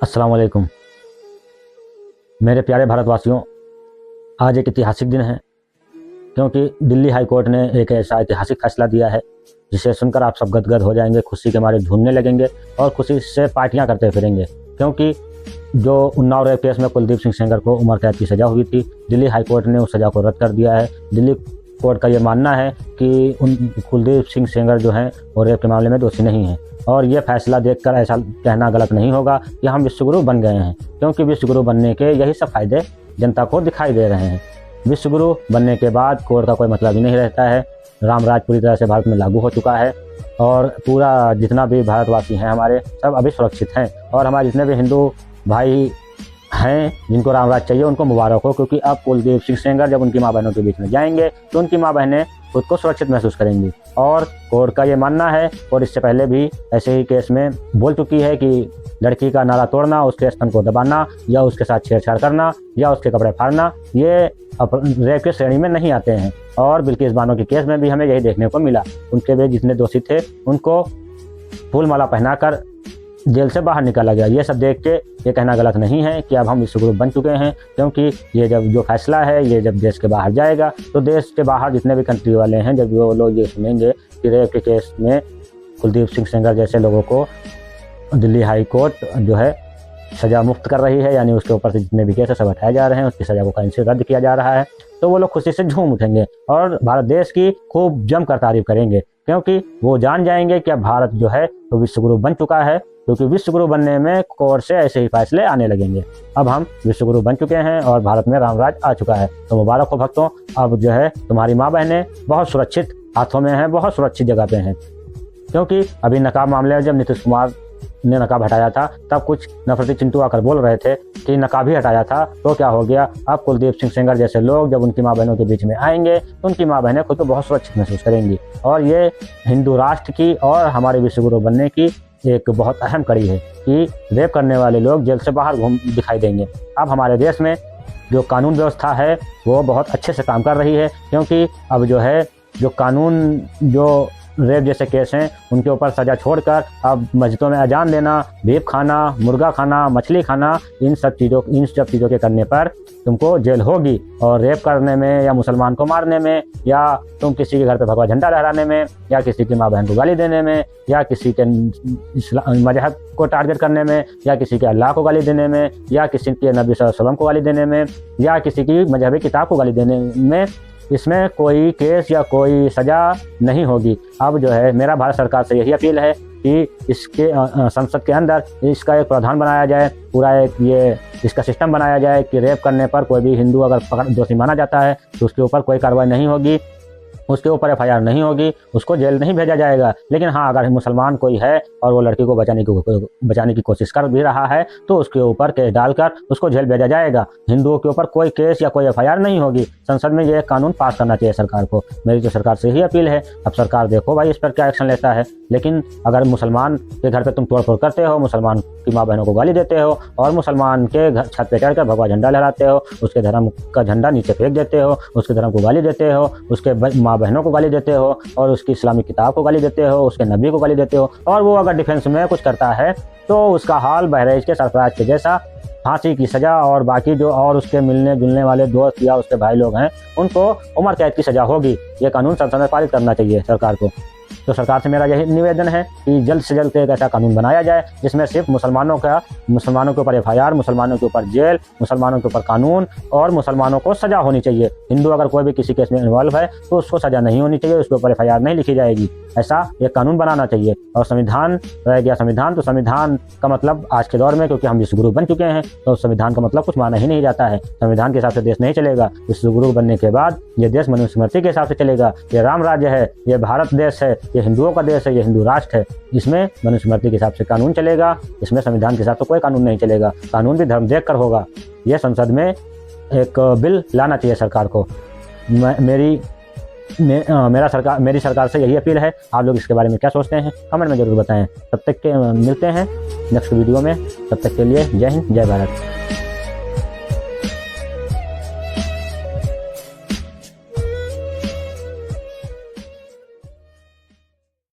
अस्सलाम वालेकुम। मेरे प्यारे भारतवासियों, आज एक ऐतिहासिक दिन है क्योंकि दिल्ली हाई कोर्ट ने एक ऐसा ऐतिहासिक फैसला दिया है जिसे सुनकर आप सब गदगद हो जाएंगे, खुशी के मारे झूमने लगेंगे और खुशी से पार्टियां करते फिरेंगे। क्योंकि जो उन्नाव रेप केस में कुलदीप सिंह सेंगर को उम्र कैद की सज़ा हुई थी, दिल्ली हाई कोर्ट ने उस सज़ा को रद्द कर दिया है। दिल्ली कोर्ट का ये मानना है कि कुलदीप सिंह सेंगर जो हैं वो रेप के मामले में दोषी नहीं हैं। और ये फैसला देखकर ऐसा कहना गलत नहीं होगा कि हम विश्वगुरु बन गए हैं, क्योंकि विश्वगुरु बनने के यही सब फायदे जनता को दिखाई दे रहे हैं। विश्वगुरु बनने के बाद कोर्ट का कोई मतलब ही नहीं रहता है। रामराज पूरी तरह से भारत में लागू हो चुका है और पूरा जितना भी भारतवासी हैं हमारे, सब अभी सुरक्षित हैं। और हमारे जितने भी हिंदू भाई हैं जिनको रामराज चाहिए उनको मुबारक हो, क्योंकि अब कुलदीप सिंह सेंगर जब उनकी माँ बहनों के बीच में जाएंगे तो उनकी माँ बहनें खुद को सुरक्षित महसूस करेंगी। और कोर्ट का ये मानना है, और इससे पहले भी ऐसे ही केस में बोल चुकी है, कि लड़की का नारा तोड़ना, उसके स्तन को दबाना या उसके साथ छेड़छाड़ करना या उसके कपड़े फाड़ना ये रेप की श्रेणी में नहीं आते हैं। और बिल्किस बानो के केस में भी हमें यही देखने को मिला। उनके भी जितने दोषी थे उनको फूल माला पहनाकर जेल से बाहर निकाला गया। ये सब देख के ये कहना गलत नहीं है कि अब हम विश्वगुरु बन चुके हैं, क्योंकि ये जब जो फैसला है ये जब देश के बाहर जाएगा तो देश के बाहर जितने भी कंट्री वाले हैं, जब वो लोग ये सुनेंगे कि रेप के केस में कुलदीप सिंह सेंगर जैसे लोगों को दिल्ली हाई कोर्ट जो है सज़ा मुक्त कर रही है, यानी उसके ऊपर से जितने भी केस है सब हटाए जा रहे हैं, उसकी सज़ा को कहीं से रद्द किया जा रहा है, तो वो लोग खुशी से झूम उठेंगे और भारत देश की खूब जमकर तारीफ करेंगे। क्योंकि वो जान जाएंगे कि अब भारत जो है तो विश्वगुरु बन चुका है, क्योंकि विश्वगुरु बनने में कोर्ट से ऐसे ही फैसले आने लगेंगे। अब हम विश्वगुरु बन चुके हैं और भारत में रामराज आ चुका है। तो मुबारक हो भक्तों, अब जो है तुम्हारी माँ बहनें बहुत सुरक्षित हाथों में हैं, बहुत सुरक्षित जगह पे हैं। क्योंकि अभी नकाब मामले में जब नीतीश कुमार ने नकाब हटाया था तब कुछ नफरती चिंटू आकर बोल रहे थे कि नकाब ही हटाया था तो क्या हो गया। अब कुलदीप सिंह सेंगर जैसे लोग जब उनकी माँ बहनों के बीच में आएंगे तो उनकी माँ बहनें खुद को बहुत सुरक्षित महसूस करेंगी। और ये हिंदू राष्ट्र की और हमारे विश्वगुरु बनने की एक बहुत अहम कड़ी है कि रेप करने वाले लोग जेल से बाहर दिखाई देंगे। अब हमारे देश में जो कानून व्यवस्था है वो बहुत अच्छे से काम कर रही है, क्योंकि अब जो है जो कानून जो रेप जैसे केस हैं उनके ऊपर सज़ा छोड़कर अब मस्जिदों में अजान देना, बीफ खाना, मुर्गा खाना, मछली खाना, इन सब चीज़ों के करने पर तुमको जेल होगी। और रेप करने में या मुसलमान को मारने में या तुम किसी के घर पे भगवा झंडा लहराने में या किसी की माँ बहन को गाली देने में या किसी के मजहब को टारगेट करने में या किसी के अल्लाह को गाली देने में या किसी के नबी सल्लल्लाहु अलैहि वसल्लम को गाली देने में या किसी की मजहबी किताब को गाली देने में, इसमें कोई केस या कोई सज़ा नहीं होगी। अब जो है मेरा भारत सरकार से यही अपील है कि इसके संसद के अंदर इसका एक प्रावधान बनाया जाए, पूरा एक ये इसका सिस्टम बनाया जाए कि रेप करने पर कोई भी हिंदू अगर दोषी माना जाता है तो उसके ऊपर कोई कार्रवाई नहीं होगी, उसके ऊपर FIR नहीं होगी, उसको जेल नहीं भेजा जाएगा। लेकिन हाँ, अगर मुसलमान कोई है और वो लड़की को बचाने की कोशिश कर भी रहा है तो उसके ऊपर केस डालकर उसको जेल भेजा जाएगा। हिंदुओं के ऊपर कोई केस या कोई FIR नहीं होगी। संसद में ये कानून पास करना चाहिए सरकार को। मेरी तो सरकार से ही अपील है। अब सरकार देखो भाई इस पर क्या एक्शन लेता है। लेकिन अगर मुसलमान के घर पर तुम तोड़फोड़ करते हो, मुसलमान की माँ बहनों को गाली देते हो और मुसलमान के घर छत पे चढ़कर भगवा झंडा लहराते हो, उसके धर्म का झंडा नीचे फेंक देते हो, उसके धर्म को गाली देते हो, उसके माँ बहनों को गाली देते हो और उसकी इस्लामिक किताब को गाली देते हो, उसके नबी को गाली देते हो, और वो अगर डिफेंस में कुछ करता है तो उसका हाल बहराइच के सरफराज के जैसा, फांसी की सज़ा, और बाकी जो और उसके मिलने जुलने वाले दोस्त या उसके भाई लोग हैं उनको उम्र कैद की सज़ा होगी। ये कानून संसद में पारित करना चाहिए सरकार को। तो सरकार से मेरा यही निवेदन है कि जल्द से जल्द एक ऐसा कानून बनाया जाए जिसमें सिर्फ मुसलमानों के ऊपर FIR, मुसलमानों के ऊपर जेल, मुसलमानों के ऊपर कानून और मुसलमानों को सज़ा होनी चाहिए। हिंदू अगर कोई भी किसी केस में इन्वॉल्व है तो उसको सज़ा नहीं होनी चाहिए, उसके ऊपर FIR नहीं लिखी जाएगी। ऐसा एक कानून बनाना चाहिए। और संविधान रह गया संविधान, तो संविधान का मतलब आज के दौर में, क्योंकि हम विश्वगुरु बन चुके हैं तो संविधान का मतलब कुछ माना ही नहीं जाता है। संविधान के हिसाब से देश नहीं चलेगा। विश्वगुरु बनने के बाद ये देश मनुस्मृति के हिसाब से चलेगा। ये राम राज्य है, ये भारत देश है, ये हिंदुओं का देश है, ये हिंदू राष्ट्र है। इसमें मनुस्मृति के हिसाब से कानून चलेगा, इसमें संविधान के हिसाब से कोई कानून नहीं चलेगा। कानून भी धर्म देख कर होगा। ये संसद में एक बिल लाना चाहिए सरकार को। मेरी सरकार से यही अपील है। आप लोग इसके बारे में क्या सोचते हैं कमेंट में ज़रूर बताएं। तब तक के मिलते हैं नेक्स्ट वीडियो में। तब तक के लिए जय हिंद, जय भारत।